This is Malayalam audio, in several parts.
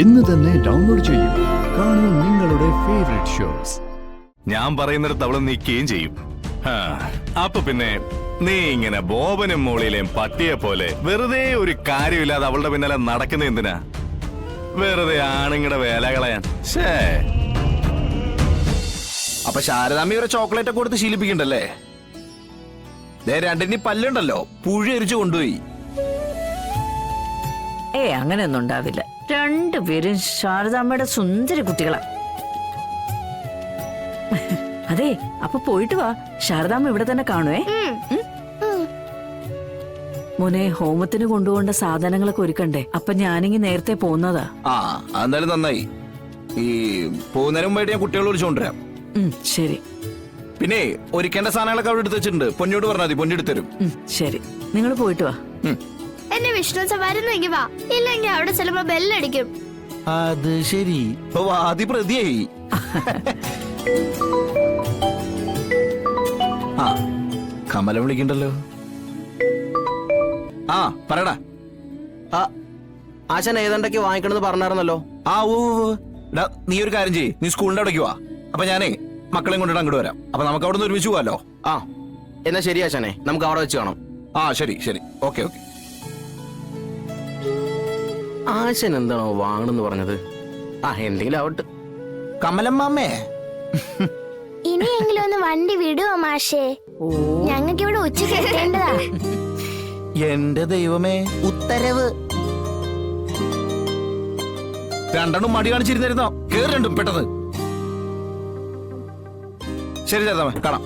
ഇന്ന് തന്നെ ഡൗൺലോഡ് ചെയ്യൂ. കാണൂ നിങ്ങളുടെ ഫേവറേറ്റ് ഷോസ്. ഞാൻ പറയുന്നിടത്ത് അവള് നിൽക്കുകയും ചെയ്യും. അപ്പൊ പിന്നെ നീ ഇങ്ങനെ ബോബനും മോളിയിലെയും പട്ടിയെ പോലെ വെറുതെ ഒരു കാര്യമില്ലാതെ അവളുടെ പിന്നാലെ നടക്കുന്ന എന്തിനാ? വെറുതെ ആണുങ്ങളുടെ വേല കളയാൻ. അപ്പൊ ശാരദാമ്മ ഒരു ചോക്ലേറ്റ് ഒക്കെ കൊടുത്ത് ശീലിപ്പിക്കണ്ടല്ലേ? രണ്ടിനി പല്ലുണ്ടല്ലോ, പുഴ എരിച്ചു കൊണ്ടുപോയി. അങ്ങനെയൊന്നും ഉണ്ടാവില്ല. രണ്ടുപേരും ശാരദാമ്മയുടെ സുന്ദരി കുട്ടികളാ. അതെ, അപ്പൊ പോയിട്ട് വാ. ശാരദാമ്മ ഇവിടെ തന്നെ കാണുവേ. മോനെ, ഹോമത്തിന് കൊണ്ടുപോകേണ്ട സാധനങ്ങളൊക്കെ ഒരുക്കണ്ടേ? അപ്പൊ ഞാനിങ്ങി നേരത്തെ പോന്നതാ. എന്തായാലും നന്നായി. ഈ പോകുന്നതിന് മുമ്പായിട്ട് ഞാൻ കുട്ടികളെ വിളിച്ചോണ്ടിരാം. ശരി. പിന്നെ ഒരുക്കേണ്ട സാധനങ്ങളൊക്കെ അവിടെ എടുത്ത് വെച്ചിട്ടുണ്ട്. പൊന്നിയോട് പറഞ്ഞാൽ മതി, പൊന്നി എടുത്തരും. ശരി, നിങ്ങൾ പോയിട്ട് വാ. എന്നെ വിഷ്ണു വരുന്നെങ്കി വാ, ഇല്ലെങ്കിൽ അവിടെ ചിലപ്പോ ബെല്ലടിക്കും. അത് ശരി, ഇപ്പൊ വാദി പ്രതിയായി. കമല വിളിക്കണ്ടല്ലോ. പറയടാ. ആശാൻ ഏതാണ്ടൊക്കെ വാങ്ങിക്കണമെന്ന് പറഞ്ഞായിരുന്നല്ലോ. നീ ഒരു കാര്യം ചെയ്യ്, നീ സ്കൂളിന്റെ അവിടേക്ക് വാ. അപ്പൊ ഞാനേ മക്കളെയും കൊണ്ടിട്ട് അങ്ങോട്ട് വരാം. അപ്പൊ നമുക്ക് അവിടെ നിന്ന് ഒരുമിച്ച് പോവാലോ. എന്നാ ശരി ആശാനെ, നമുക്ക് അവിടെ വെച്ച് കാണാം. ശരി ശരി, ഓക്കെ ഓക്കെ. ആശാൻ എന്താണോ വാങ്ങണമെന്ന് പറഞ്ഞത്? എന്തെങ്കിലും ആവട്ടെ. കമലമ്മേ, ഇനിയെങ്കിലും ഒന്ന് വണ്ടി വിടുവോ മാഷേ? ഞങ്ങൾക്ക് ഇവിടെ ഉച്ചയ്ക്ക് എത്തേണ്ടതാ. എന്റെ ദൈവമേ, ഉത്തരവ്. രണ്ടെണ്ണം മടി കാണിച്ചിരുന്നിരുന്നോ? കേറി രണ്ടും പെട്ടെന്ന്. ശരി ചേർത്താമേ, കാണാം.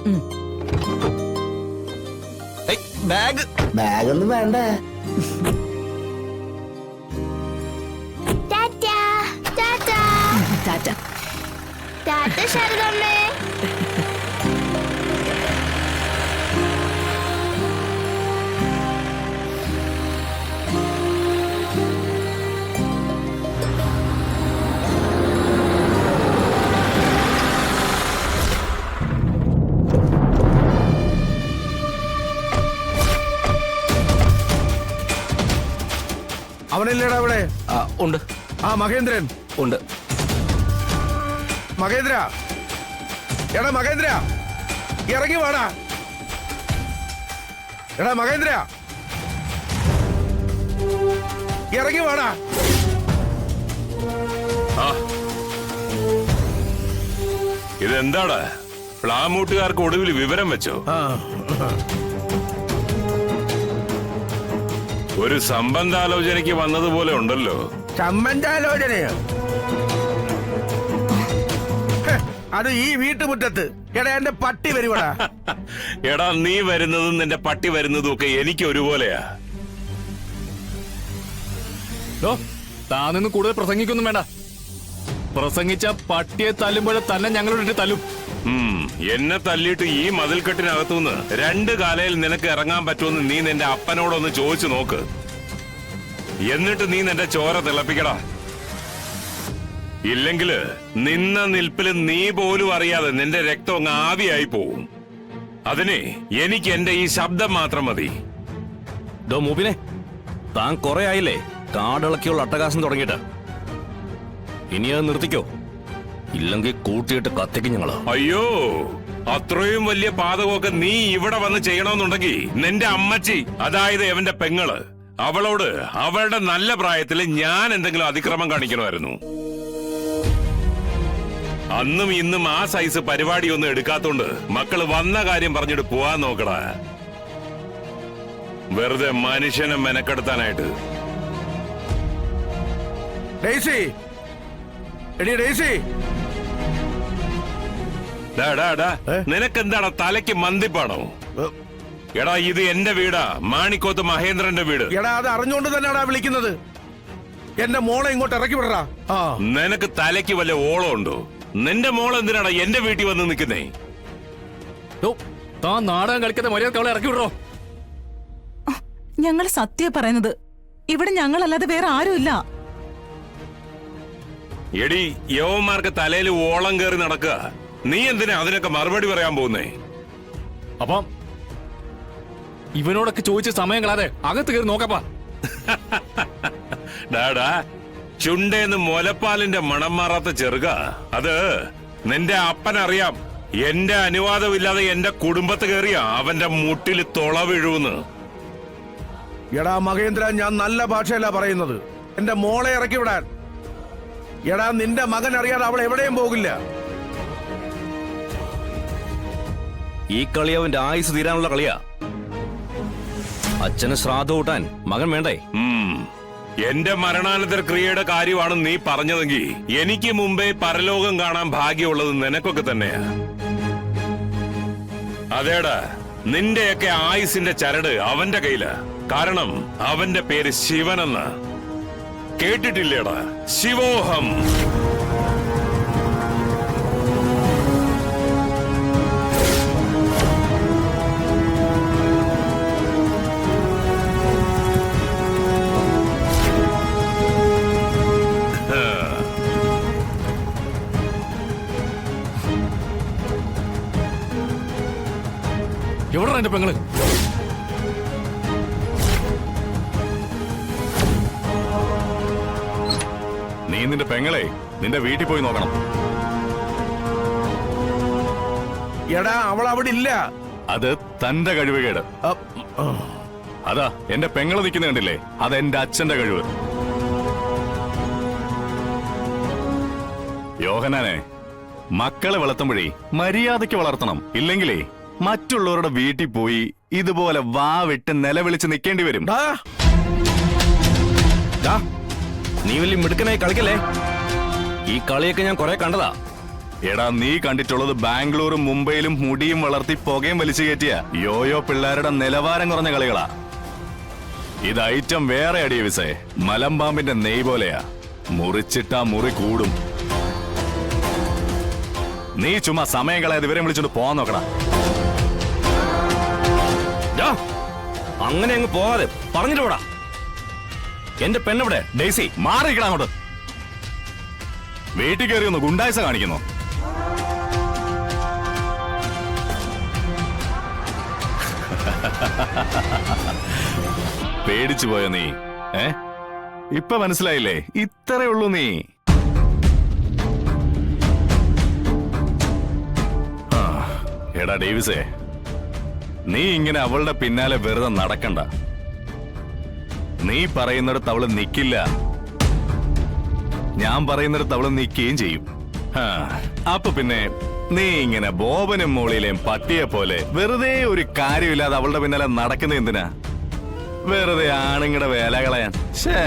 ബാഗൊന്നും വേണ്ട. ശാരദാമ്മേ, അവനില്ലേടാ അവിടെ? ഉണ്ട്. മഹേന്ദ്രൻ ഉണ്ട്. മഹേന്ദ്ര, എടാ മഹേന്ദ്ര, ഇറങ്ങി വാടാ. എടാ മഹേന്ദ്ര, ഇറങ്ങി വാടാ. ഇതെന്താടാ? പ്ലാമൂട്ടുകാർക്ക് ഒടുവിൽ വിവരം വെച്ചോ? ഒരു സംബന്ധാലോചനയ്ക്ക് വന്നതുപോലെ ഉണ്ടല്ലോ. സംബന്ധാലോചനയോ? അത് ഈ വീട്ടുമുറ്റത്ത്. എടാ, എന്റെ പട്ടി വരുവാടാ. എടാ, നീ വരുന്നതും നിന്റെ പട്ടി വരുന്നതും ഒക്കെ എനിക്ക് ഒരുപോലെയാ. താനൊന്നും കൂടുതൽ പ്രസംഗിക്കൊന്നും വേണ്ട. പ്രസംഗിച്ച പട്ടിയെ തല്ലുമ്പോഴെ തന്നെ ഞങ്ങളോട് തല്ലും. എന്നെ തല്ലിയിട്ട് ഈ മതിൽക്കെട്ടിനകത്തുനിന്ന് 2 കാലയിൽ നിനക്ക് ഇറങ്ങാൻ പറ്റുമെന്ന് നീ നിന്റെ അപ്പനോടൊന്ന് ചോദിച്ചു നോക്ക്. എന്നിട്ട് നീ നിന്റെ ചോര തിളപ്പിക്കടാ. ഇല്ലെങ്കില് നിന്ന നിൽപ്പില് നീ പോലും അറിയാതെ നിന്റെ രക്തം അങ്ങ് ആവിയായി പോവും. അതിന് എനിക്ക് എന്റെ ഈ ശബ്ദം മാത്രം മതി. മൂപ്പിനെ, താൻ കുറെ ആയില്ലേ കാടിളക്കിയുള്ള അട്ടകാശം തുടങ്ങിയിട്ട്. ഇനി അത് നിർത്തിക്കോ, ഇല്ലെങ്കിൽ കൂട്ടിയിട്ട് കത്തിക്കും ഞങ്ങള്. അയ്യോ, അത്രയും വലിയ പാതകമൊക്കെ നീ ഇവിടെ വന്ന് ചെയ്യണമെന്നുണ്ടെങ്കിൽ നിന്റെ അമ്മച്ചി, അതായത് അവന്റെ പെങ്ങള്, അവളോട് അവളുടെ നല്ല പ്രായത്തില് ഞാൻ എന്തെങ്കിലും അതിക്രമം കാണിക്കണമായിരുന്നു. അന്നും ഇന്നും ആ സൈസ് പരിപാടിയൊന്നും എടുക്കാത്തോണ്ട് മക്കള് വന്ന കാര്യം പറഞ്ഞിട്ട് പോവാൻ നോക്കടാ. വെറുതെ മനുഷ്യനെ മെനക്കെടുത്താനായിട്ട്. ഡെയ്സി, എടി ഡെയ്സി. നിനക്കെന്താടാ തലയ്ക്ക് മന്തിപ്പാണോ? എടാ, ഇത് എന്റെ വീടാ, മാണിക്കോത്ത് മഹേന്ദ്രന്റെ വീട്. എടാ, അത് അറിഞ്ഞുകൊണ്ട് തന്നെയാടാ വിളിക്കുന്നത്. എന്റെ മോളെ ഇങ്ങോട്ട് ഇറക്കി വിടറാ. നിനക്ക് തലയ്ക്ക് വല്ല ഓളം ഉണ്ടോ? നിന്റെ മോൾ എന്തിനാടാ എന്റെ വീട്ടിൽ വന്ന് നിൽക്കുന്നേ? താൻ നാടകം കളിക്കാതെ മര്യാദ അവളെ ഇറക്കി വിടറോ. ഞങ്ങൾ സത്യം പറയുന്നത്, ഇവിടെ ഞങ്ങളല്ലാതെ വേറെ ആരുമില്ല. എടി, യവന്മാർക്ക് തലയിൽ ഓളം കയറി നടക്കുക. നീ എന്തിനാ അതിനൊക്കെ മറുപടി പറയാൻ പോകുന്നേ? അപ്പം ഇവനോടൊക്കെ ചോദിച്ച സമയം കളാതെ അകത്ത് കയറി നോക്കപ്പാ. ഡാടാ, ചുണ്ടേന്ന് മുലപ്പാലിന്റെ മണം മാറാത്ത ചെറുക അത് നിന്റെ അപ്പനറിയാം. എന്റെ അനുവാദമില്ലാതെ എന്റെ കുടുംബത്ത് കയറിയ അവന്റെ മുട്ടിൽ തുള വീഴുന്ന്. എടാ മഹേന്ദ്ര, ഞാൻ നല്ല ഭാഷയല്ല പറയുന്നത്. എന്റെ മോളെ ഇറക്കി വിടാൻ. എടാ, നിന്റെ മകൻ അറിയാതെ അവൾ എവിടെയും പോകില്ല. ഈ കളി അവന്റെ ആയുസ് തീരാനുള്ള കളിയാ. അച്ഛന് ശ്രാദ്ധ കൂട്ടാൻ മകൻ വേണ്ടേ? എന്റെ മരണാനന്തര ക്രിയയുടെ കാര്യമാണ് നീ പറഞ്ഞതെങ്കിൽ എനിക്ക് മുമ്പേ പരലോകം കാണാൻ ഭാഗ്യമുള്ളത് നിനക്കൊക്കെ തന്നെയാ. അതേടാ, നിന്റെയൊക്കെ ആയുസിന്റെ ചരട് അവന്റെ കയ്യിലാ. കാരണം അവന്റെ പേര് ശിവനെന്ന് കേട്ടിട്ടില്ലേടാ? ശിവോഹം. എവിടാ എന്റെ പെങ്ങള്? നീ നിന്റെ പെങ്ങളെ നിന്റെ വീട്ടിൽ പോയി നോക്കണം. എടാ, അവൾ അവിടെ ഇല്ല. അത് തന്റെ കഴിവുകേട്. അതാ എന്റെ പെങ്ങള് നിൽക്കുന്ന കണ്ടില്ലേ? അത് എന്റെ അച്ഛന്റെ കഴിവ്. യോഹനാനെ, മക്കളെ വളർത്തുമ്പോഴേ മര്യാദയ്ക്ക് വളർത്തണം. ഇല്ലെങ്കിലേ മറ്റുള്ളവരുടെ വീട്ടിൽ പോയി ഇതുപോലെ വാ വിട്ട് നിലവിളിച്ച് നിൽക്കേണ്ടി വരും. നീ വലിയ മിടുക്കനായി കളിക്കല്ലേ? ഈ കളിയൊക്കെ ഞാൻ കുറെ കണ്ടതാ. എടാ, നീ കണ്ടിട്ടുള്ളത് ബാംഗ്ലൂരും മുംബൈയിലും മുടിയും വളർത്തി പുകയും വലിച്ചു കയറ്റിയ യോയോ പിള്ളേരുടെ നിലവാരം കുറഞ്ഞ കളികളാ. ഇത് ഐറ്റം വേറെ അടിയ വിസേ. മലമ്പാമ്പിന്റെ നെയ് പോലെയാ. മുറിച്ചിട്ടാ മുറി കൂടും. നീ ചുമ്മാ സമയം കളയാതെ ഇവരെ വിളിച്ചോണ്ട് പോവാൻ നോക്കടാ. അങ്ങനെ അങ്ങ് പോവാതെ പറഞ്ഞിട്ട് പോടാ. എന്റെ പെണ്ണെവിടെ? ഡേസി, മാറിയിക്കടാ അങ്ങോട്ട്. വീട്ടിൽ കയറി ഒന്ന് ഗുണ്ടായിസ കാണിക്കുന്നു. പേടിച്ചു പോയോ നീ? ഇപ്പൊ മനസ്സിലായില്ലേ? ഇത്രേ ഉള്ളൂ നീ. എടാ ഡേവിസേ, നീ ഇങ്ങനെ അവളുടെ പിന്നാലെ വെറുതെ നടക്കണ്ട. നീ പറയുന്നിടത്ത് അവള് നിക്കില്ല. ഞാൻ പറയുന്നിടത്ത് അവള് നിക്കുകയും ചെയ്യും. അപ്പൊ പിന്നെ നീ ഇങ്ങനെ ബോബനും മോളിയിലെയും പട്ടിയെ പോലെ വെറുതെ ഒരു കാര്യമില്ലാതെ അവളുടെ പിന്നാലെ നടക്കുന്ന എന്തിനാ? വെറുതെ ആണുങ്ങളുടെ വേല കളയാൻ. ശേ.